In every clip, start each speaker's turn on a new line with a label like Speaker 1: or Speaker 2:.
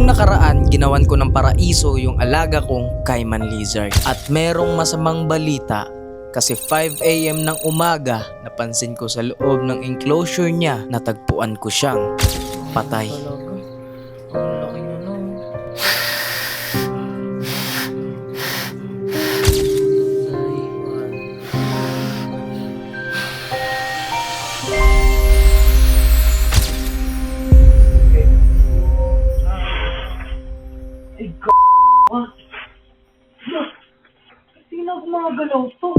Speaker 1: Nung nakaraan, ginawan ko ng paraiso yung alaga kong Cayman Lizard. At merong masamang balita kasi 5 AM ng umaga, napansin ko sa loob ng enclosure niya, natagpuan ko siyang patay. Ang laki niya no.
Speaker 2: Hindi na gumagalaw to.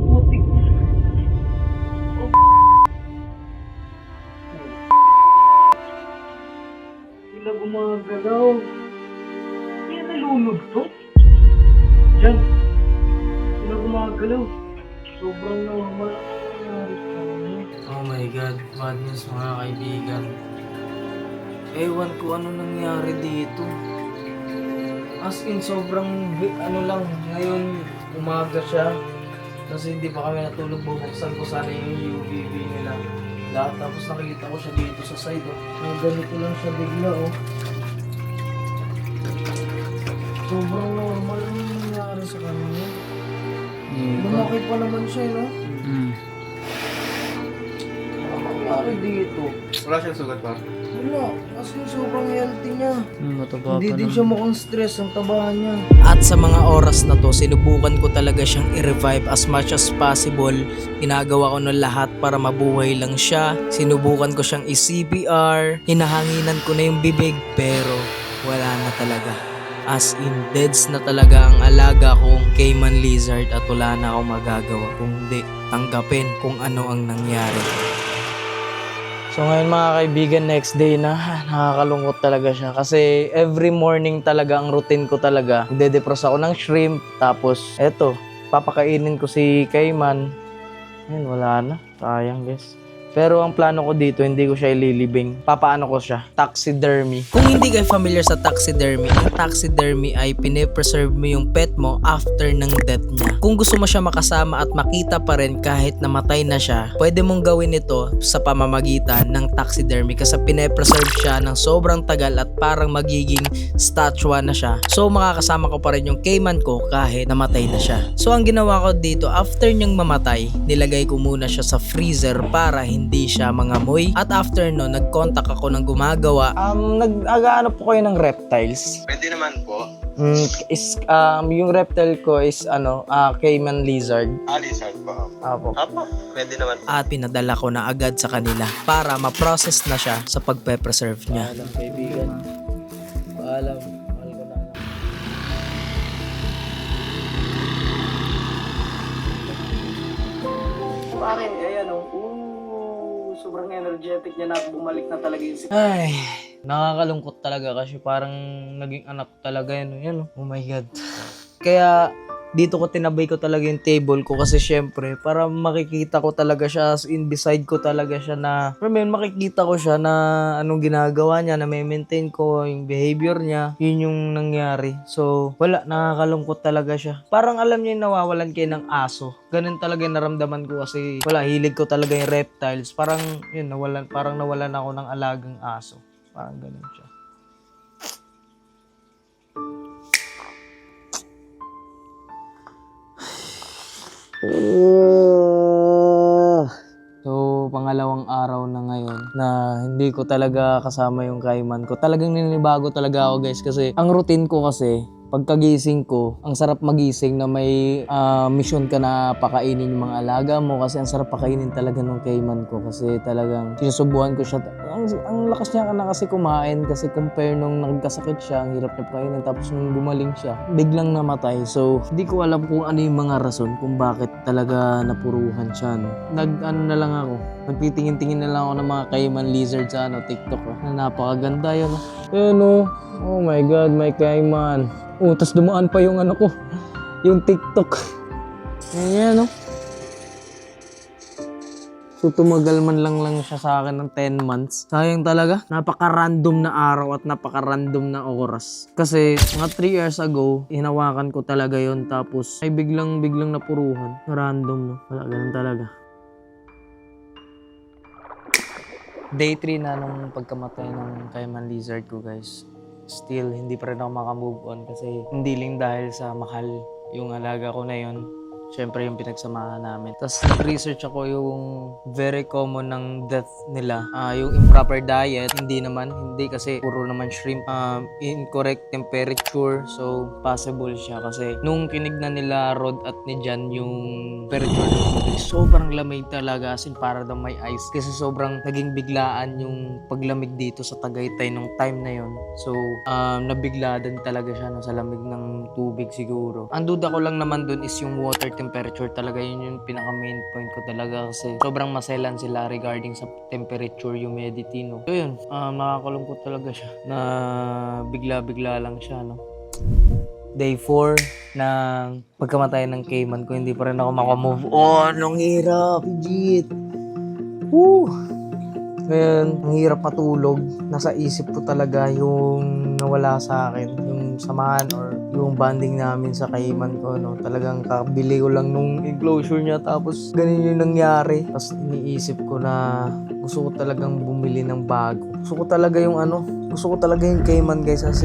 Speaker 2: Putik na. Hindi na gumagalaw. Hindi na nalunod to. Diyan. Hindi na gumagalaw. Sobrang normal ang nangyari sa kanya.
Speaker 1: Oh my God, bad news mga kaibigan. Ewan ko ano nangyari dito. As in, sobrang ano lang, ngayon umaga siya. Kasi hindi pa kami natulog, bubuksan ko sana yung UVB nila. Lahat, tapos nakikita ko siya dito sa side. Oh. Ganito lang siya bigla oh. Sobrang normal ang nangyari sa kanya. Lumaki pa naman siya, no? Ano nangyari dito?
Speaker 3: Wala siyang sugat pa?
Speaker 1: Wala, kasi sobrang healthy niya.
Speaker 4: Mataba
Speaker 1: Hindi
Speaker 4: pa
Speaker 1: din
Speaker 4: naman.
Speaker 1: siya mukhang stress ang tabahan niya. At sa mga oras na to, sinubukan ko talaga siyang i-revive as much as possible. Ginagawa ko ng lahat para mabuhay lang siya. Sinubukan ko siyang i-CPR. Hinahanginan ko na yung bibig, pero wala na talaga. As in, deads na talaga ang alaga kong Cayman Lizard at wala na akong magagawa kundi tanggapin kung ano ang nangyari. So ngayon mga kaibigan, next day na, nakakalungkot talaga siya. Kasi every morning talaga, ang routine ko talaga, nagde-defrost ako ng shrimp. Tapos eto, papakainin ko si Cayman. Ayun, wala na. Sayang guys. Pero ang plano ko dito, hindi ko siya ililibing. Papaano ko siya? Taxidermy. Kung hindi kayo familiar sa taxidermy, yung taxidermy ay pine-preserve mo yung pet mo after ng death niya. Kung gusto mo siya makasama at makita pa rin kahit namatay na siya, pwede mong gawin ito sa pamamagitan ng taxidermy kasi pine-preserve siya ng sobrang tagal at parang magiging statue na siya. So makakasama ko pa rin yung Cayman ko kahit namatay na siya. So ang ginawa ko dito, after niyang mamatay, nilagay ko muna siya sa freezer para hindi siya mangamoy. At after no, nag-contact ako ng gumagawa. Nag-ano po kayo ng reptiles?
Speaker 3: Pwede naman po.
Speaker 1: Yung reptile ko is Cayman Lizard.
Speaker 3: Lizard po.
Speaker 1: Apo.
Speaker 3: Apo, pwede naman.
Speaker 1: At pinadala ko na agad sa kanila para ma-process na siya sa pagpe-preserve niya. Paalam kaibigan. Paalam. Mahal ko na.
Speaker 2: Bakit? Ayan o. Sobrang energetic niya na bumalik na talaga yung
Speaker 1: Ay, nakakalungkot talaga kasi parang naging anak talaga yan. Yan, oh my God. Kaya dito ko tinabay ko talaga yung table ko kasi syempre para makikita ko talaga siya, as in beside ko talaga siya na makikita ko siya na anong ginagawa niya, na may maintain ko yung behavior niya. Yun yung nangyari. So wala, nakakalungkot talaga siya. Parang alam niya yung nawawalan kayo ng aso. Ganun talaga yung naramdaman ko kasi wala, hilig ko talaga yung reptiles. Parang yun, parang nawalan ako ng alagang aso. Parang ganun siya. So, pangalawang araw na ngayon na hindi ko talaga kasama yung Cayman ko. Talagang ninibago talaga ako guys kasi ang routine ko kasi pagkagising ko, ang sarap magising na may mission ka na pakainin yung mga alaga mo kasi ang sarap pakainin talaga ng Cayman ko kasi talagang sinusubuhan ko siya. Ang lakas niya na kasi kumain kasi compare nung nagkasakit siya, ang hirap niya pakainin tapos nung gumaling siya, biglang namatay. So, hindi ko alam kung ano yung mga rason kung bakit talaga napuruhan siya. No? Na lang ako, nagtitingin-tingin na lang ako ng mga Cayman Lizard sa TikTok na napakaganda yun. Oh my God, my Cayman. Oh, tas dumaan pa yung yung TikTok. Yan, no? So, tumagal man lang siya sa akin ng 10 months. Sayang talaga. Napaka-random na araw at napaka-random na oras. Kasi, mga 3 years ago, hinawakan ko talaga yon tapos, ay biglang napuruhan. Random, no? Wala, ganun talaga. Day 3 na nung pagkamatay ng Cayman Lizard ko, guys. still hindi pa rin ako makamove on kasi hindi lang dahil sa mahal yung alaga ko na yun. Siyempre yung pinagsamahan namin. Tapos nag-research ako yung very common ng death nila. Yung improper diet, hindi kasi puro naman shrimp. Incorrect temperature, so possible siya kasi nung kinignan nila Rod at ni Jan yung temperature ng tubig, sobrang lamig talaga as in para daw may ice. Kasi sobrang naging biglaan yung paglamig dito sa Tagaytay nung time na yun. So, nabigla din talaga siya no, sa lamig ng tubig siguro. Ang duda ko lang naman dun is yung water temperature talaga, yun yung pinaka main point ko talaga kasi sobrang maselan sila regarding sa temperature, humidity, no. So yun, nakakalungkot talaga siya na bigla-bigla lang siya, no. Day 4 ng pagkamatay ng Cayman ko, hindi pa rin ako makamove on. Ang hirap, legit. Woo! Ngayon, ang hirap matulog. Nasa isip ko talaga yung nawala sa akin, yung samahan or yung bonding namin sa Cayman ko, no. Talagang kabili ko lang nung enclosure niya tapos ganun yung nangyari. Tapos iniisip ko na gusto ko talagang bumili ng bago. Gusto ko talaga yung Cayman, guys. As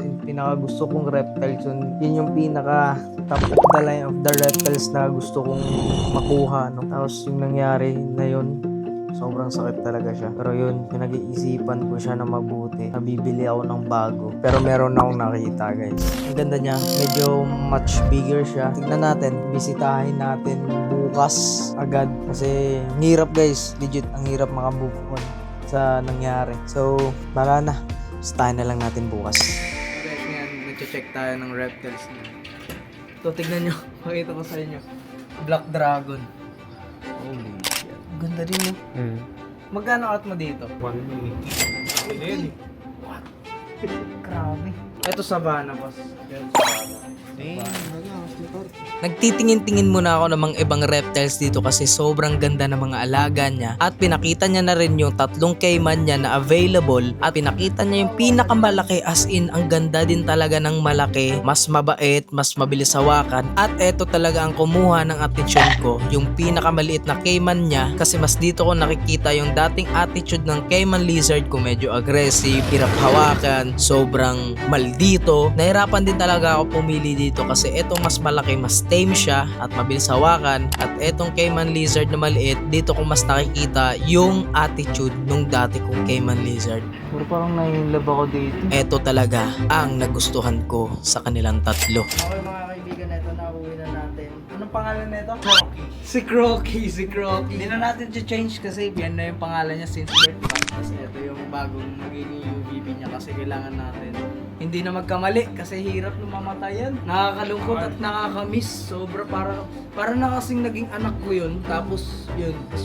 Speaker 1: in pinaka gusto kong reptiles yun yung pinaka top of the line of the reptiles na gusto kong makuha, no. Tapos yung nangyari na yun, sobrang sakit talaga siya. Pero yun, pinag-iisipan ko siya na mabuti. Nabibili ako ng bago. Pero meron akong nakita, guys. Ang ganda niya. Medyo much bigger siya. Tignan natin. Bisitahin natin bukas agad. Kasi ang hirap, guys. Legit, ang hirap makamove on sa nangyari. So, bala na. Bisitahin na lang natin bukas. Guys, ngayon, nag-check tayo ng reptiles niya. Ito, tignan nyo. Pakita ko sa inyo. Black Dragon. Holy shit. Ganda din mo. Magkano out mo dito?
Speaker 3: 1
Speaker 1: What? Grabe. Ito Savannah, boss. Nagtitingin-tingin muna ako ng mga ibang reptiles dito kasi sobrang ganda ng mga alaga niya at pinakita niya na rin yung 3 Cayman niya na available at pinakita niya yung pinakamalaki, as in ang ganda din talaga ng malaki, mas mabait, mas mabilis hawakan at eto talaga ang kumuha ng attention ko, yung pinakamaliit na Cayman niya kasi mas dito ko nakikita yung dating attitude ng Cayman Lizard ko, medyo aggressive, hirap hawakan, sobrang maldito. Nahirapan din talaga ako pumili dito kasi etong mas malaki, mas tame siya at mabilis hawakan at etong Cayman Lizard na maliit, dito ko mas nakikita yung attitude nung dati kong Cayman Lizard. Pero parang nai-love ako dito. Eto talaga ang nagustuhan ko sa kanilang 3. Okay mga kaibigan, eto na uwi na natin. Anong pangalan nito? Crocky. Si Crocky. Hindi na natin change kasi yan na yung pangalan niya since birth. Kasi ito yung bagong magiging UVB niya kasi kailangan natin hindi na magkamali kasi hirap nung mamatayan. Nakakalungkot at nakakamiss. Sobra para na kasing naging anak ko yun. Tapos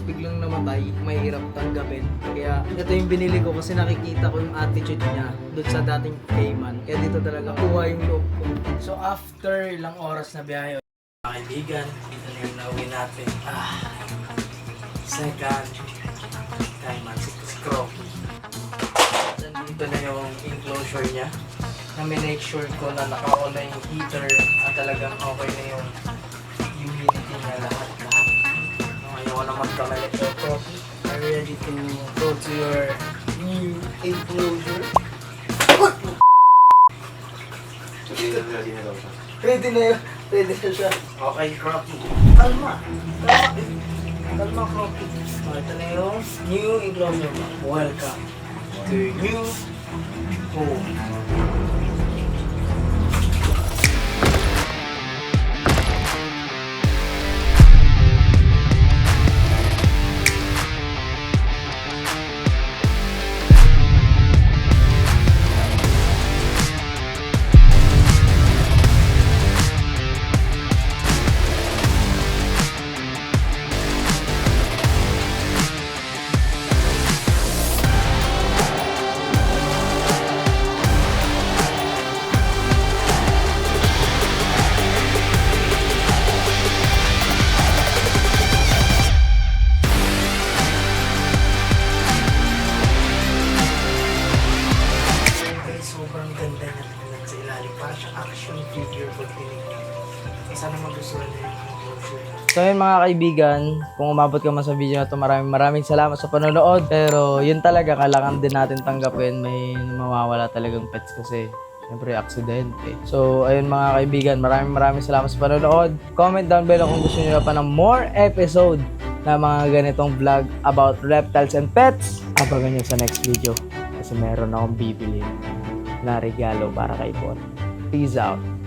Speaker 1: biglang namatay. Mahirap tanggapin. Kaya ito yung binili ko kasi nakikita ko yung attitude niya doon sa dating Cayman. Kaya dito talaga kuha yung loob ko. So after ilang oras na biyahe, mga kaibigan, dito na yung nauwi natin. Second Cayman, si Crocky. Dito na yung enclosure niya. Na make sure ko na naka-on na yung heater at talagang okay na yung humidity niya lahat. Ayoko na magkamali. So, Crocky, are you ready to go to your new enclosure? Ready na yun. Ready na siya. Okay, Crocky. Kalma, Crocky. Ito na yung new enclosure mo. Welcome to new home. Action figure pag tinignan. Sana magustuhan niyo yung brochure. So yun mga kaibigan, kung umabot ka man sa video na to, maraming salamat sa panonood. Pero yun talaga, kailangan din natin tanggapin, may mawawala talagang pets kasi siyempre aksidente. So ayun mga kaibigan, maraming salamat sa panonood. Comment down below kung gusto niyo pa ng more episode na mga ganitong vlog about reptiles and pets. Abangan nyo sa next video kasi meron akong bibili na regalo para kay Bon. Peace out.